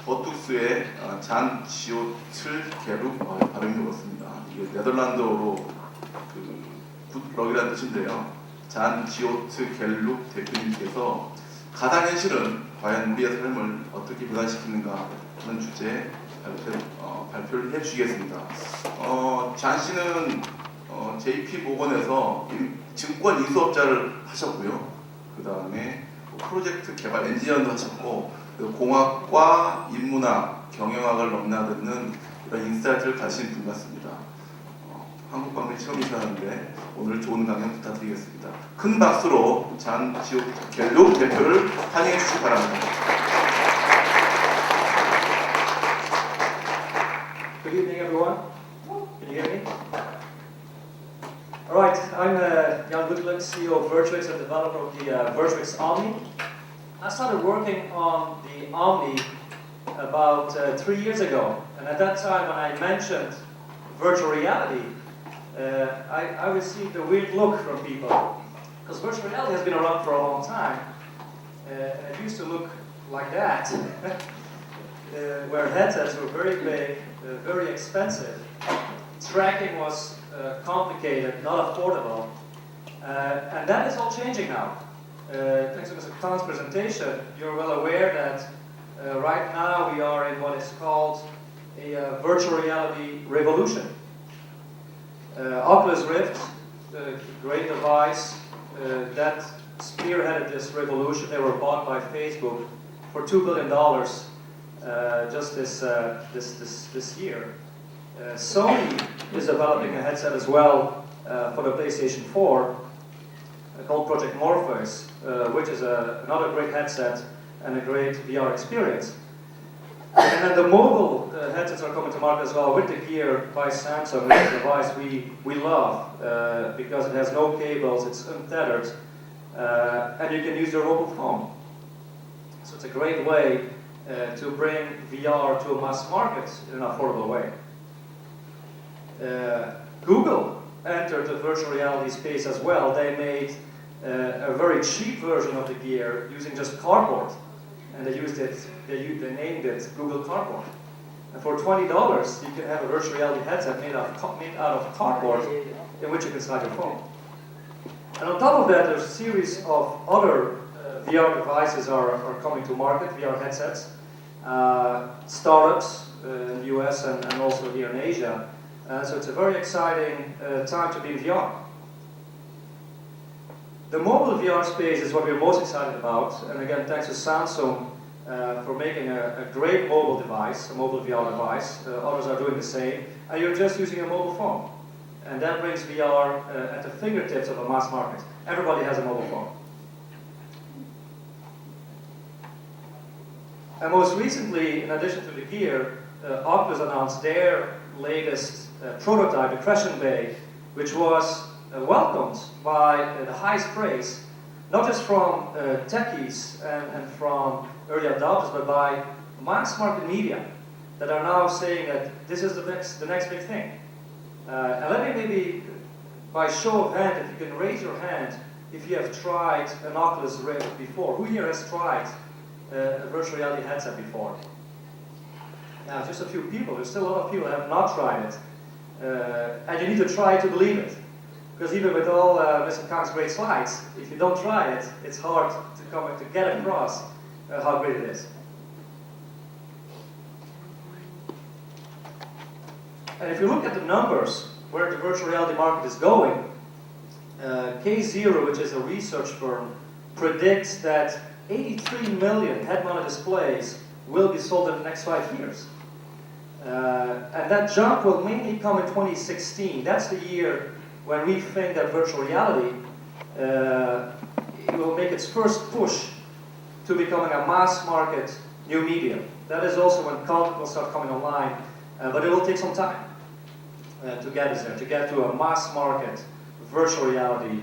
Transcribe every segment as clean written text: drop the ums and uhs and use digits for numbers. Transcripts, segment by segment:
버투스의 잔 지오트겔룩 발음이 그렇습니다. 이게 네덜란드어로 굿럭이라는 뜻인데요. 잔 지오트겔룩 대표님께서 가상현실은 과연 우리의 삶을 어떻게 변화시키는가 하는 주제에 발표를 해주시겠습니다. 잔 씨는 JP 모건에서 증권 인수업자를 하셨고요. 그 다음에 프로젝트 개발 엔지니어도 하셨고, 공학과 인문학, 경영학을 넘나드는 이런 인사이트를 가진 분 같습니다. 한국 방문 처음이셨는데 오늘 좋은 강연 부탁드리겠습니다. 큰 박수로 잔 지오트겔룩 대표를 환영해 주시기 바랍니다. Good evening, everyone. Can you hear me? All right, I'm Jan Goetgeluk, CEO of Virtuix and developer of the Virtuix Omni. I started working on the Omni about 3 years ago, and at that time when I mentioned virtual reality, I received a weird look from people, because virtual reality has been around for a long time, and it used to look like that, where headsets were very big, very expensive, tracking was complicated, not affordable, and that is all changing now. Thanks to Mr. Khan's presentation, you're well aware that right now we are in what is called a virtual reality revolution. Oculus Rift, great device, that spearheaded this revolution. They were bought by Facebook for $2 billion just this year. Sony is developing a headset as well for the PlayStation 4 called Project Morpheus, which is another great headset and a great VR experience. And then the mobile headsets are coming to market as well with the Gear by Samsung. It's a device we love because it has no cables, it's untethered, and you can use your mobile phone. So it's a great way to bring VR to a mass market in an affordable way. Google entered the virtual reality space as well. They made a very cheap version of the Gear using just cardboard, and they named it Google Cardboard. And for $20, you can have a virtual reality headset made out of cardboard in which you can slide your phone. And on top of that, there's a series of other VR devices are coming to market, VR headsets, startups in the US and also here in Asia. So it's a very exciting time to be in VR. The mobile VR space is what we're most excited about, and again, thanks to Samsung for making a great mobile device, a mobile VR device. Others are doing the same, and you're just using a mobile phone. And that brings VR at the fingertips of a mass market. Everybody has a mobile phone. And most recently, in addition to the Gear, Oculus announced their latest prototype, the Crescent Bay, which was welcomed by the highest praise, not just from techies and from early adopters, but by mass market media that are now saying that this is the next big thing. And let me maybe, by show of hand, if you can raise your hand, if you have tried an Oculus Rift before. Who here has tried a virtual reality headset before? Now, just a few people. There's still a lot of people that have not tried it. And you need to try to believe it. Because even with all Mr. Khan's great slides, if you don't try it, it's hard to get across how great it is. And if you look at the numbers, where the virtual reality market is going, K0, which is a research firm, predicts that 83 million head-mounted displays will be sold in the next 5 years. And that jump will mainly come in 2016. That's the year when we think that virtual reality it will make its first push to becoming a mass market new medium. That is also when content will start coming online, but it will take some time to get us there, to get to a mass market virtual reality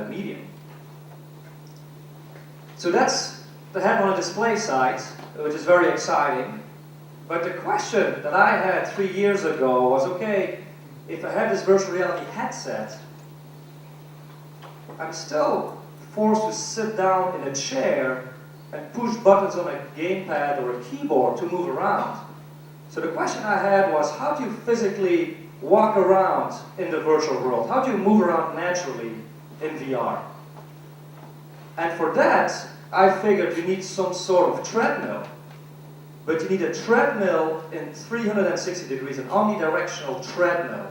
medium. So that's the head-mounted display side, which is very exciting. But the question that I had 3 years ago was, okay, if I have this virtual reality headset, I'm still forced to sit down in a chair and push buttons on a gamepad or a keyboard to move around. So the question I had was, how do you physically walk around in the virtual world? How do you move around naturally in VR? And for that, I figured you need some sort of treadmill. But you need a treadmill in 360 degrees, an omnidirectional treadmill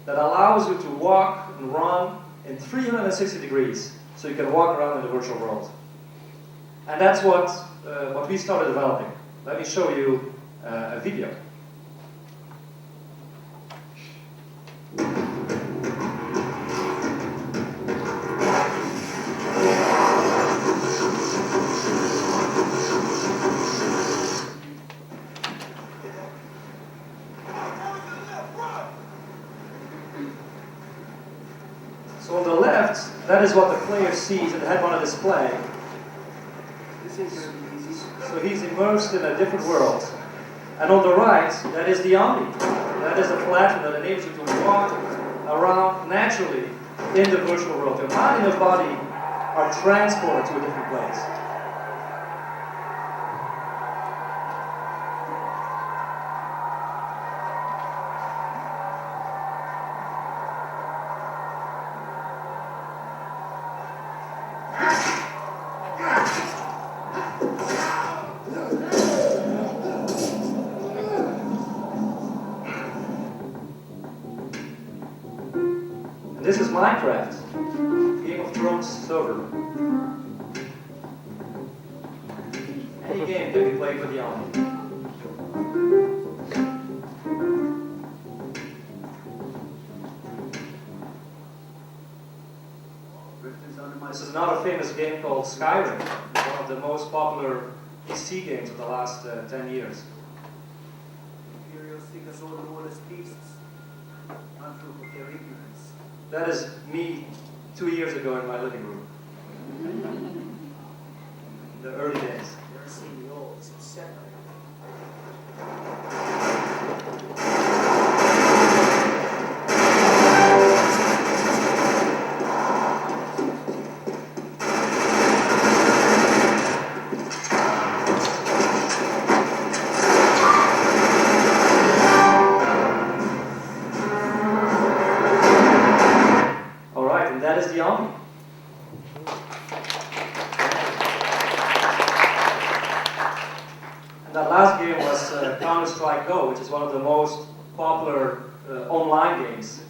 that allows you to walk and run in 360 degrees, so you can walk around in the virtual world. And that's what we started developing. Let me show you a video. So on the left, that is what the player sees in the head-mounted display. So he's immersed in a different world. And on the right, that is the Omni. That is the platform that enables you to walk around naturally in the virtual world. Your mind and your body are transported to a different place. This is Minecraft, Game of Thrones server. Any game can be played with the Omni. This is another famous game called Skyrim, one of the most popular PC games of the last 10 years. Imperials think us all more as beasts, untrue of their ignorance. That is me 2 years ago in my living room. The early days. Never seen the old, it's separate. That is the Omni. And that last game was Counter-Strike Go, which is one of the most popular online games,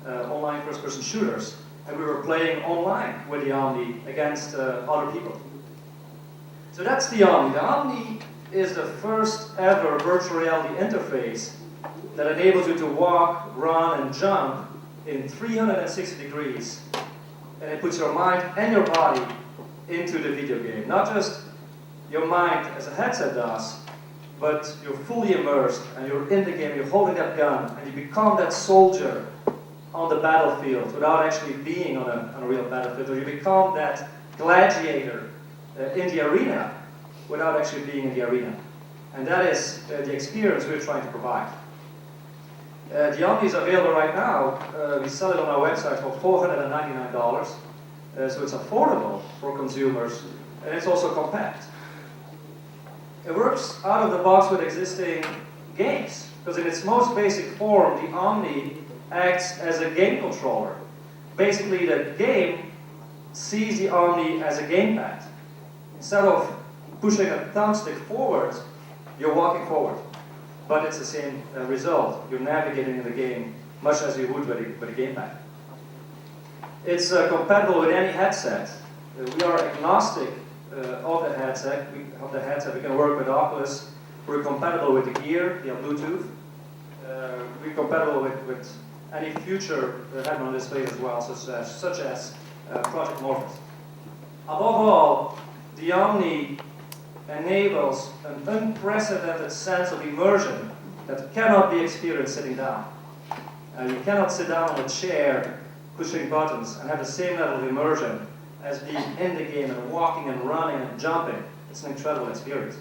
online first-person shooters. And we were playing online with the Omni against other people. So that's the Omni. The Omni is the first ever virtual reality interface that enables you to walk, run, and jump in 360 degrees. And it puts your mind and your body into the video game. Not just your mind as a headset does, but you're fully immersed and you're in the game, you're holding that gun, and you become that soldier on the battlefield without actually being on a real battlefield, or you become that gladiator in the arena without actually being in the arena. And that is the experience we're trying to provide. The Omni is available right now. We sell it on our website for $499. So it's affordable for consumers, and it's also compact. It works out of the box with existing games, because in its most basic form, the Omni acts as a game controller. Basically, the game sees the Omni as a gamepad. Instead of pushing a thumbstick forward, you're walking forward. But it's the same result. You're navigating in the game much as you would with a gamepad. It's compatible with any headset. We are agnostic of the headset. We can work with Oculus. We're compatible with the gear via Bluetooth. We're compatible with any future head-mounted displays as well, such as Project Morpheus. Above all, the Omni enables an unprecedented sense of immersion that cannot be experienced sitting down. You cannot sit down on a chair pushing buttons and have the same level of immersion as being in the game and walking and running and jumping. It's an incredible experience.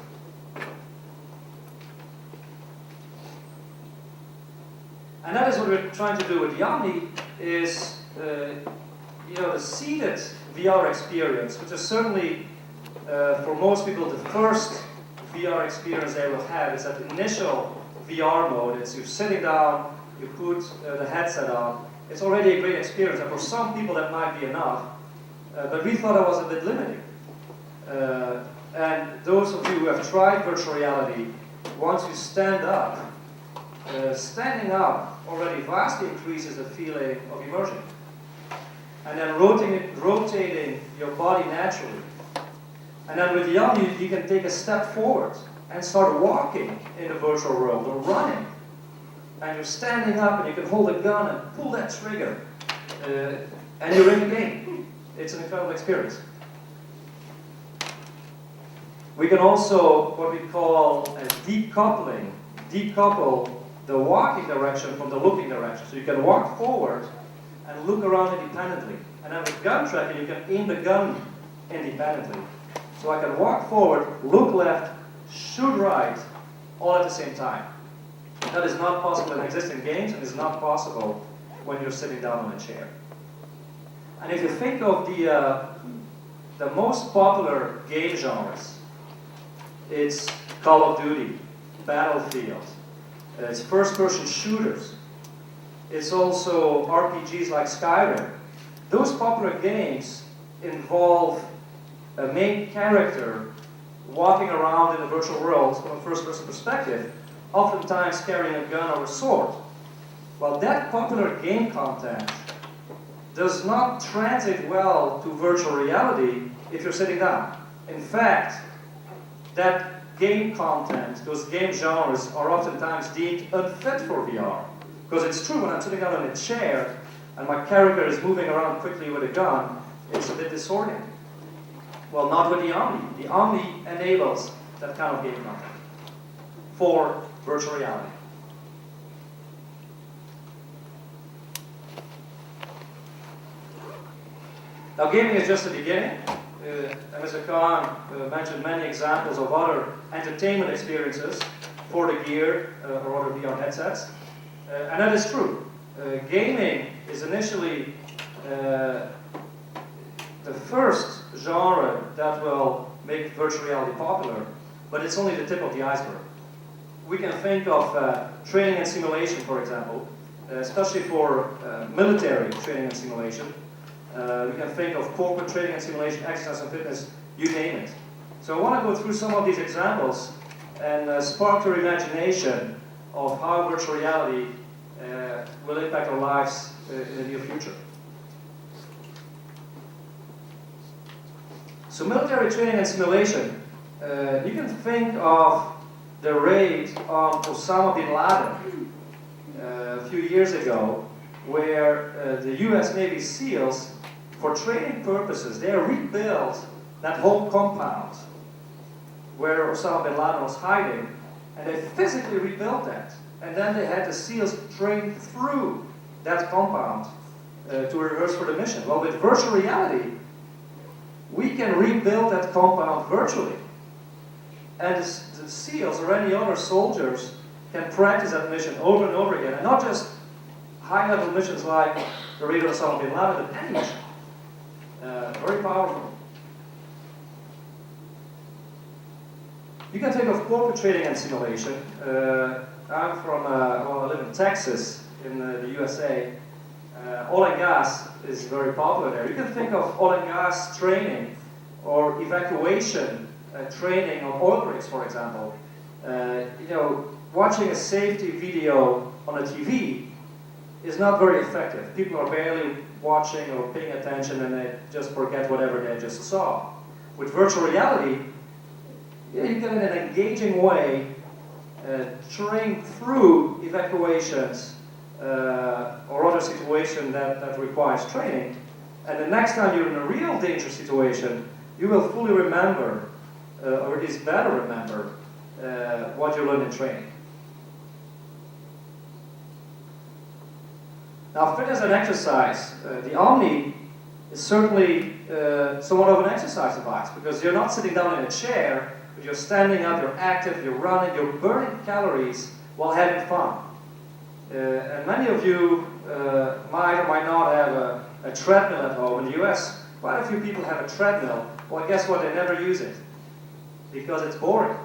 And that is what we're trying to do with the Omni, is the seated VR experience, which is certainly for most people, the first VR experience they will have is that initial VR mode. It's you're sitting down, you put the headset on. It's already a great experience, and for some people that might be enough. But we thought it was a bit limiting. And those of you who have tried virtual reality, once you stand up, standing up already vastly increases the feeling of immersion. And then rotating your body naturally. And then with the arm, you can take a step forward and start walking in the virtual world or running. And you're standing up and you can hold a gun and pull that trigger. And you're in the game. It's an incredible experience. We can also, what we call a decouple the walking direction from the looking direction. So you can walk forward and look around independently. And then with gun tracking, you can aim the gun independently. So I can walk forward, look left, shoot right, all at the same time. That is not possible in existing games, and is not possible when you're sitting down on a chair. And if you think of the most popular game genres, it's Call of Duty, Battlefield, it's first-person shooters, it's also RPGs like Skyrim. Those popular games involve a main character walking around in the virtual world from a first-person perspective, oftentimes carrying a gun or a sword. Well, that popular game content does not translate well to virtual reality if you're sitting down. In fact, that game content, those game genres, are oftentimes deemed unfit for VR. Because it's true, when I'm sitting down in a chair and my character is moving around quickly with a gun, it's a bit disorienting. Well, not with the Omni. The Omni enables that kind of game content for virtual reality. Now, gaming is just the beginning. Mr. Khan mentioned many examples of other entertainment experiences for the gear or other VR headsets. And that is true. Gaming is initially the first genre that will make virtual reality popular, but it's only the tip of the iceberg. We can think of training and simulation, for example, especially for military training and simulation. We can think of corporate training and simulation, exercise and fitness, you name it. So I want to go through some of these examples and spark your imagination of how virtual reality will impact our lives in the near future. So military training and simulation, you can think of the raid on Osama bin Laden a few years ago, where the US Navy SEALs, for training purposes, they rebuilt that whole compound where Osama bin Laden was hiding, and they physically rebuilt that. And then they had the SEALs train through that compound to rehearse for the mission. Well, with virtual reality, we can rebuild that compound virtually. And the SEALs or any other soldiers can practice that mission over and over again. And not just high-level missions like the raid on Osama bin Laden, but any mission. Very powerful. You can think of corporate training and simulation. I'm from, I live in Texas, in the USA. Oil and gas is very popular there. You can think of oil and gas training or evacuation training on oil rigs, for example. Watching a safety video on a TV is not very effective. People are barely watching or paying attention, and they just forget whatever they just saw. With virtual reality, you can in an engaging way train through evacuations or other situation that requires training. And the next time you're in a real dangerous situation, you will fully remember, or at least better remember, what you learned in training. Now, fitness and exercise. The Omni is certainly somewhat of an exercise device, because you're not sitting down in a chair, but you're standing up, you're active, you're running, you're burning calories while having fun. And many of you might or might not have a treadmill at home. In the US, quite a few people have a treadmill Well, guess what? They never use it because it's boring.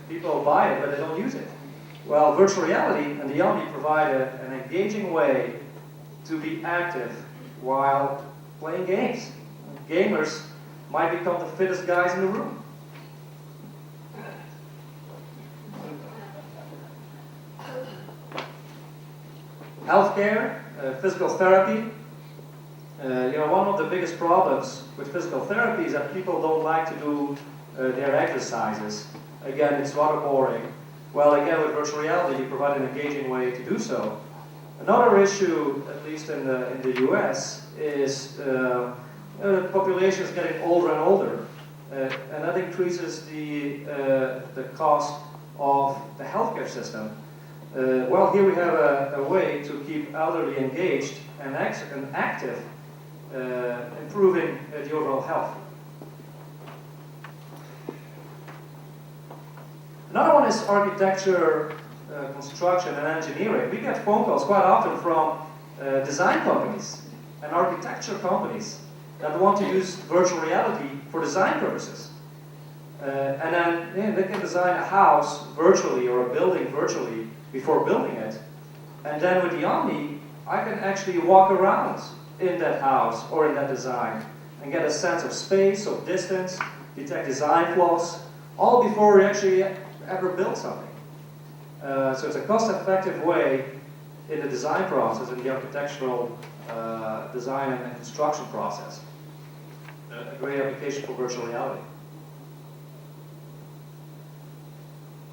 People buy it, but they don't use it. Well, virtual reality and the Omni provide an engaging way to be active while playing games. Gamers might become the fittest guys in the room. Healthcare, physical therapy. One of the biggest problems with physical therapy is that people don't like to do their exercises. Again, it's rather boring. Well, again, with virtual reality, you provide an engaging way to do so. Another issue, at least in the US, is the population is getting older and older, and that increases the cost of the healthcare system. Well, here we have a way to keep elderly engaged and active, improving the overall health. Another one is architecture, construction, and engineering. We get phone calls quite often from design companies and architecture companies that want to use virtual reality for design purposes. And then they can design a house virtually or a building virtually before building it. And then with the Omni, I can actually walk around in that house or in that design and get a sense of space, of distance, detect design flaws, all before we actually ever build something. So it's a cost-effective way in the design process, in the architectural design and construction process. A great application for virtual reality.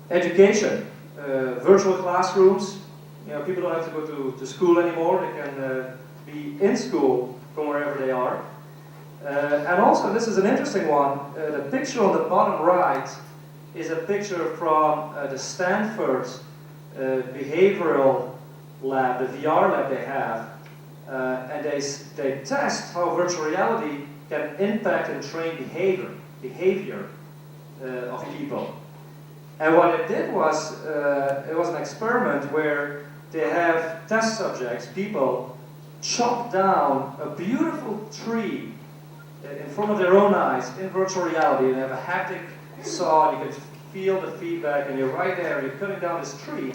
Education, virtual classrooms. People don't have to go to school anymore. They can be in school from wherever they are. And also, this is an interesting one. The picture on the bottom right is a picture from the Stanford behavioral lab, the VR lab they have. And they test how virtual reality can impact and train behavior of people. And what it did was, it was an experiment where they have test subjects, people, chop down a beautiful tree in front of their own eyes in virtual reality, and they have a haptic saw, and you can feel the feedback, and you're right there, you're cutting down this tree.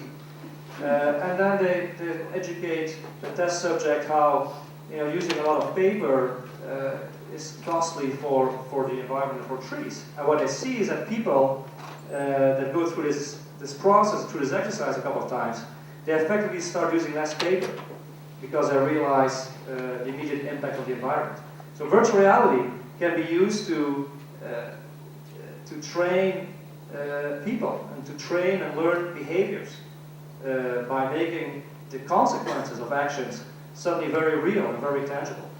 And then they educate the test subject how using a lot of paper is costly for the environment and for trees. And what they see is that people that go through this process, through this exercise a couple of times, they effectively start using less paper because they realize the immediate impact on the environment. So virtual reality can be used to train people and to train and learn behaviors by making the consequences of actions suddenly very real and very tangible.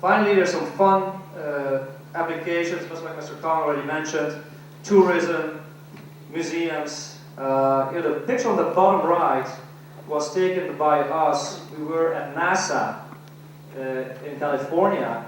Finally, there's some fun applications, just like Mr. Kong already mentioned, tourism, museums. The picture on the bottom right was taken by us. We were at NASA in California,